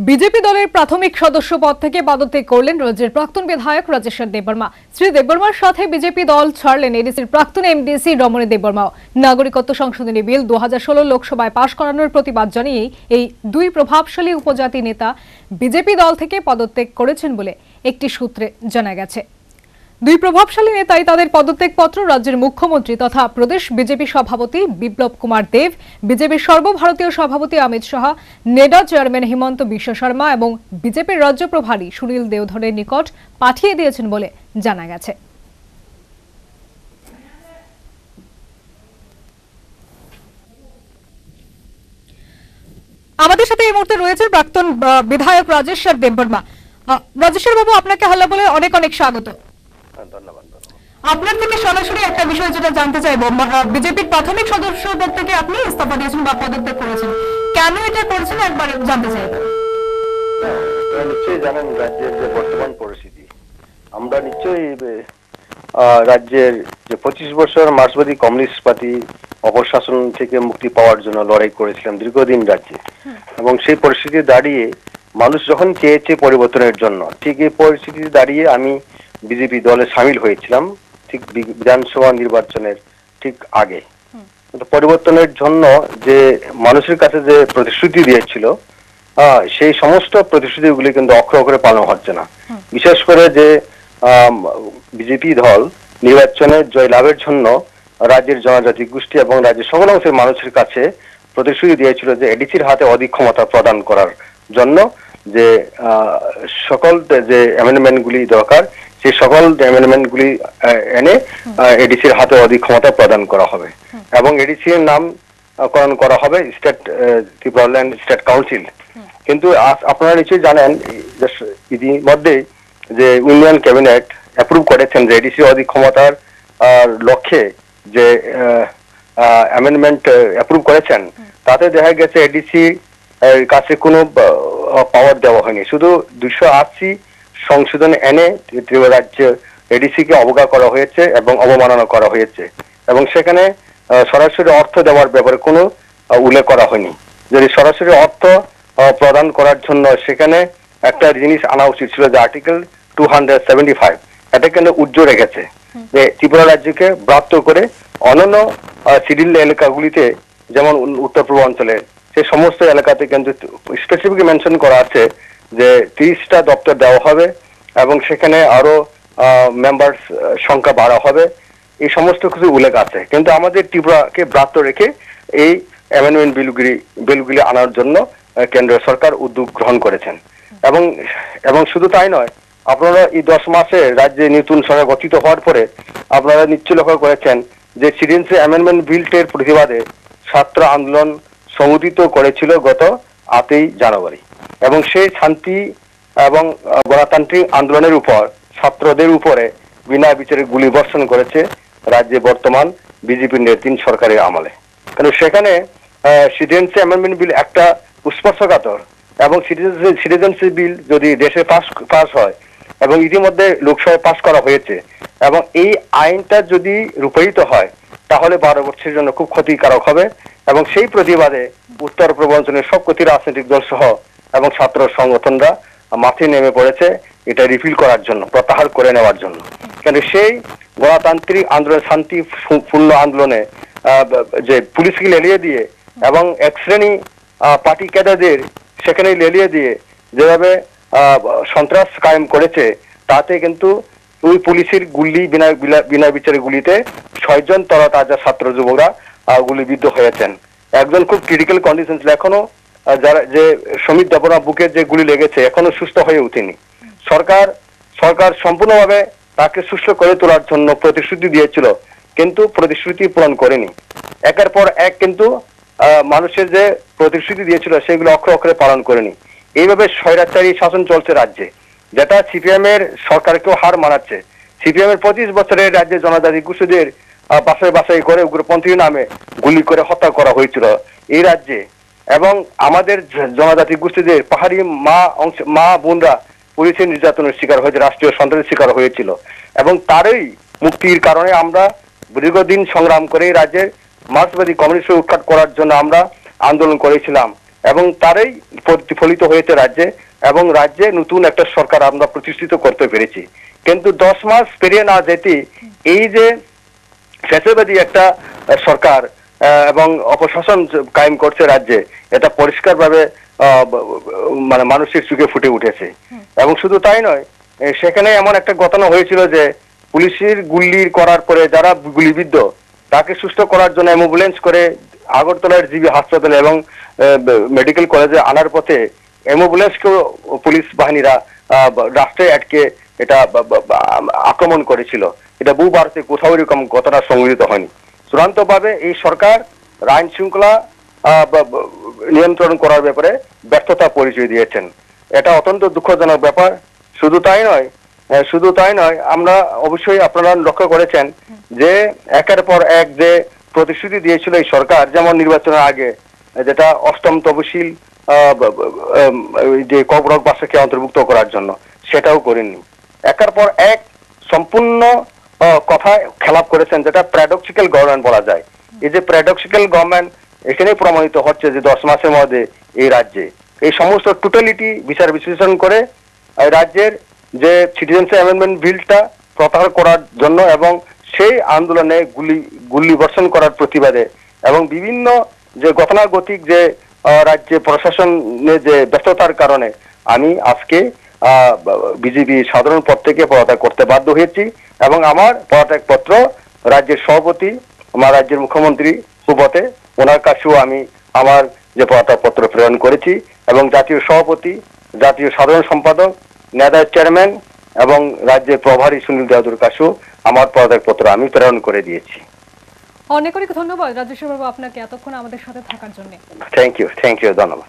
BJP দলের প্রাথমিক সদস্য পদ থেকে পদত্যাগ করলেন রাজ্যের প্রাক্তন বিধায়ক রাজেশ্বর দেববর্মা। শ্রী দেববর্মার সাথে বিজেপি দল ছাড়লেন এডিসির প্রাক্তন এমডিসি রমণী দেববর্মাও। নাগরিকত্ব সংশোধনী বিল 2016 লোকসভায় পাশ করানোর প্রতিবাদ জানিয়ে এই দুই প্রভাবশালী উপজাতি নেতা বিজেপি দল থেকে পদত্যাগ করেছেন বলে একটি সূত্রে জানা গেছে। দুই প্রভাবশালী নেতাই তাদের পদত্যাগপত্র রাজ্যের মুখ্যমন্ত্রী তথা প্রদেশ বিজেপি সভাপতি বিপ্লব কুমার দেব, বিজেপির সর্বভারতীয় সভাপতি অমিত শাহ, নেডা চেয়ারম্যান হিমন্ত বিশ্ব শর্মা এবং বিজেপির রাজ্য প্রভারী সুনীল দেওধরের নিকট পাঠিয়ে দিয়েছেন বলে জানা গেছে। আমাদের সাথে এই মুহূর্তে রয়েছে প্রাক্তন বিধায়ক রাজেশ্বর দেববর্মা। রাজেশ্বর বাবু, আপনাকে হাল্লা বলে অনেক অনেক স্বাগত। ধন্যবাদ। আপনার থেকে সরাসরি একটা বিষয় যেটা জানতে চাইবো, বিজেপির প্রাথমিক সদস্য পদ থেকে আপনি ইস্তফা দিয়েছেন বা পদত্যাগ করেছেন, কেন এটা করেছেন একবার জানতে চাইবো। নিশ্চয়ই জানেন রাজ্যের যে বর্তমান পরিস্থিতি, আমরা নিশ্চয়ই রাজ্যের যে 25 বছর মার্ক্সবাদী কমিউনিস্ট পার্টি অপশাসন থেকে মুক্তি পাওয়ার জন্য লড়াই করেছিলাম দীর্ঘদিন রাজ্যে, এবং সেই পরিস্থিতি দাঁড়িয়ে মানুষ যখন চেয়েছে পরিবর্তনের জন্য, ঠিক এই পরিস্থিতি দাঁড়িয়ে আমি বিজেপি দলে সামিল হয়েছিলাম ঠিক বিধানসভা নির্বাচনের ঠিক আগে। পরিবর্তনের জন্য যে মানুষের কাছে যে প্রতিশ্রুতি দিয়েছিল, সেই সমস্ত প্রতিশ্রুতিগুলি কিন্তু অক্ষরে অক্ষরে পালন হচ্ছে না। বিশেষ করে যে বিজেপি দল নির্বাচনে জয়লাভের জন্য রাজ্যের জনজাতি গোষ্ঠী এবং রাজ্যের সকল অংশের মানুষের কাছে প্রতিশ্রুতি দিয়েছিল যে এডিসির হাতে অধিক ক্ষমতা প্রদান করার জন্য যে সকল যে অ্যামেন্ডমেন্টগুলি দরকার, সেই সকল অ্যামেন্ডমেন্টগুলি এনে এডিসির হাতে অধিক ক্ষমতা প্রদান করা হবে এবং এডিসি এর নামকরণ করা হবে স্টেট ত্রিপুরাল্যান্ড স্টেট কাউন্সিল। কিন্তু আপনারা নিশ্চয়ই জানেন ইতিমধ্যে যে ইউনিয়ন ক্যাবিনেট অ্যাপ্রুভ করেছেন যে এডিসি অধিক ক্ষমতার লক্ষ্যে যে অ্যামেন্ডমেন্ট অ্যাপ্রুভ করেছেন, তাতে দেখা গেছে এডিসি কাছে কোনো পাওয়ার দেওয়া হয়নি। শুধু 280 সংশোধন এনে ত্রিপুরা রাজ্য এডিসি কে অবজ্ঞা করা হয়েছে এবং অবমাননা করা হয়েছে, এবং সেখানে সরাসরি অর্থ দেওয়ার ব্যাপারে কোনো উল্লেখ করা হয়নি। যদি সরাসরি অর্থ প্রদান করার জন্য সেখানে একটা জিনিস আনা উচিত ছিল যে আর্টিকেল 275, এটা কিন্তু উজ্জ্বল রেখেছে যে ত্রিপুরা রাজ্যকে ব্রাত্য করে অন্যান্য সিডিল এলাকাগুলিতে, যেমন উত্তর পূর্বাঞ্চলে সেই সমস্ত এলাকাতে কিন্তু স্পেসিফিক মেনশন করা আছে যে 30টা দপ্তর দেওয়া হবে এবং সেখানে আরো মেম্বার সংখ্যা বাড়া হবে, এই সমস্ত কিছু উল্লেখ আছে। কিন্তু আমাদের ত্রিপুরাকে ব্রাত্য রেখে এই অ্যামেন্ডমেন্ট বিলগুলি আনার জন্য কেন্দ্র সরকার উদ্যোগ গ্রহণ করেছেন। এবং শুধু তাই নয়, আপনারা এই 10 মাসে রাজ্যে নতুন সরকার গঠিত হওয়ার পরে আপনারা নিশ্চয় লক্ষ্য করেছেন যে সিটিজেন্স অ্যামেন্ডমেন্ট বিলটির প্রতিবাদে ছাত্র আন্দোলন সংগঠিত করেছিল গত 8ই জানুয়ারি, এবং সেই শান্তি এবং গণতান্ত্রিক আন্দোলনের উপর ছাত্রদের উপরে বিনা বিচারে গুলি বর্ষণ করেছে রাজ্যে বর্তমান বিজেপির নেতৃত্বাধীন সরকারের আমলে। কারণ সেখানে সিটিজেন্স অ্যামেন্ডমেন্ট বিল একটা স্পর্শকাতর, এবং সিটিজেন্সিপ বিল যদি দেশে পাস হয় এবং ইতিমধ্যে লোকসভায় পাস করা হয়েছে, এবং এই আইনটা যদি রূপায়িত হয় তাহলে 12 বছরের জন্য খুব ক্ষতিকারক হবে, এবং সেই প্রতিবাদে উত্তর পূর্বাঞ্চলের সবকটি রাজনৈতিক দল সহ এবং ছাত্র সংগঠনরা মাঠে নেমে পড়েছে এটা রিফিল করার জন্য, প্রত্যাহার করে নেওয়ার জন্য। কিন্তু সেই গণতান্ত্রিক আন্দোলন, শান্তিপূর্ণ আন্দোলনে যে পুলিশকে লেলিয়ে দিয়ে এবং এক শ্রেণী পার্টি ক্যাডারদের সেখানে লেলিয়ে দিয়ে যেভাবে সন্ত্রাস কায়েম করেছে, তাতে কিন্তু ওই পুলিশের গুলি বিনা বিচারে গুলিতে 6 জন তরতাজা ছাত্র যুবকরা গুলিবিদ্ধ হয়েছেন। একজন খুব ক্রিটিক্যাল কন্ডিশন ছিল, এখনো যারা যে সমিত দেবনা বুকে যে গুলি লেগেছে এখনো সুস্থ হয়ে ওঠেনি। সরকার সম্পূর্ণভাবে তাকে সুস্থ করে তোলার জন্য প্রতিশ্রুতি দিয়েছিল, কিন্তু প্রতিশ্রুতি পূরণ করেনি। একের পর এক কিন্তু মানুষের যে প্রতিশ্রুতি দিয়েছিল সেগুলো অক্ষরে অক্ষরে পালন করেনি। এইভাবে স্বৈরাচারী শাসন চলছে রাজ্যে, যেটা সিপিএম এর সরকারকেও হার মানাচ্ছে। সিপিএম এর 25 বছরের রাজ্যে জনজাতি গোষ্ঠীদের বাছাই করে উগ্রপন্থী নামে গুলি করে হত্যা করা হয়েছিল এই রাজ্যে, এবং আমাদের জনজাতি গোষ্ঠীদের পাহাড়ি মা বোনরা পুলিশের নির্যাতনের শিকার হয়েছে, রাষ্ট্রীয় সন্ত্রাসের শিকার হয়েছিল, এবং তারই মুক্তির কারণে আমরা দীর্ঘদিন সংগ্রাম করে রাজ্যের মার্ক্সবাদী কমিউনিস্ট উৎখাত করার জন্য আমরা আন্দোলন করেছিলাম এবং তারই প্রতিফলিত হয়েছে রাজ্যে, এবং রাজ্যে নতুন একটা সরকার আমরা প্রতিষ্ঠিত করতে পেরেছি। কিন্তু 10 মাস পেরিয়ে না যেতে এই যে ফ্যাসিবাদী একটা সরকার এবং অপশাসন কায়েম করছে রাজ্যে, এটা পরিষ্কারভাবে মানে মানুষের চোখে ফুটে উঠেছে। এবং শুধু তাই নয়, সেখানে এমন একটা ঘটনা হয়েছিল যে পুলিশের গুলি করার পরে যারা গুলিবিদ্ধ তাকে সুস্থ করার জন্য অ্যাম্বুলেন্স করে আগরতলার জিবি হাসপাতালে এবং মেডিকেল কলেজে আনার পথে অ্যাম্বুলেন্সকেও পুলিশ বাহিনীরা রাস্তায় আটকে এটা আক্রমণ করেছিল। এটা বহু ভারতে কোথাও এরকম ঘটনা সংঘটিত হয়নি। চূড়ান্তভাবে এই সরকার আইন শৃঙ্খলা নিয়ন্ত্রণ করার ব্যাপারে ব্যর্থতা পরিচয় দিয়েছেন। এটা অত্যন্ত দুঃখজনক ব্যাপার। শুধু তাই নয়, আমরা অবশ্যই আপনারা লক্ষ্য করেছেন যে একের পর এক যে প্রতিশ্রুতি দিয়েছিল এই সরকার, যেমন নির্বাচনের আগে যেটা 8ম তফসিল যে কবরক বাসাকে অন্তর্ভুক্ত করার জন্য, সেটাও করেননি। একের পর এক সম্পূর্ণ কথা খেলাপ করেছেন, যেটা প্যারাডক্সিক্যাল গভর্নমেন্ট বলা যায়। এই যে প্যারাডক্সিক্যাল গভর্নমেন্ট এখানেই প্রমাণিত হচ্ছে যে 10 মাসের মধ্যে এই রাজ্যে এই সমস্ত টোটালিটি বিচার বিশ্লেষণ করে রাজ্যের যে সিটিজেনশিপ অ্যামেন্ডমেন্ট বিলটা প্রত্যাহার করার জন্য এবং সেই আন্দোলনে গুলি বর্ষণ করার প্রতিবাদে এবং বিভিন্ন যে গতানুগতিক যে রাজ্যে প্রশাসনের যে ব্যস্ততার কারণে আমি আজকে বিজেপি সাধারণ পদ থেকে পদত্যাগ করতে বাধ্য হয়েছি। এবং আমার পদত্যাগপত্র রাজ্যের সভাপতি, আমার রাজ্যের মুখ্যমন্ত্রী সুব্রতে, ওনার কাছেও আমি আমার যে পদত্যাগপত্র প্রেরণ করেছি এবং জাতীয় সভাপতি, জাতীয় সাধারণ সম্পাদক, নেডার চেয়ারম্যান এবং রাজ্যের প্রভারী সুনীল দেওয়াদুর কাছেও আমার পদত্যাগপত্র আমি প্রেরণ করে দিয়েছি। অনেক অনেক ধন্যবাদ রাজেশ্বর বাবু আপনাকে এতক্ষণ আমাদের সাথে থাকার জন্য। থ্যাংক ইউ, ধন্যবাদ।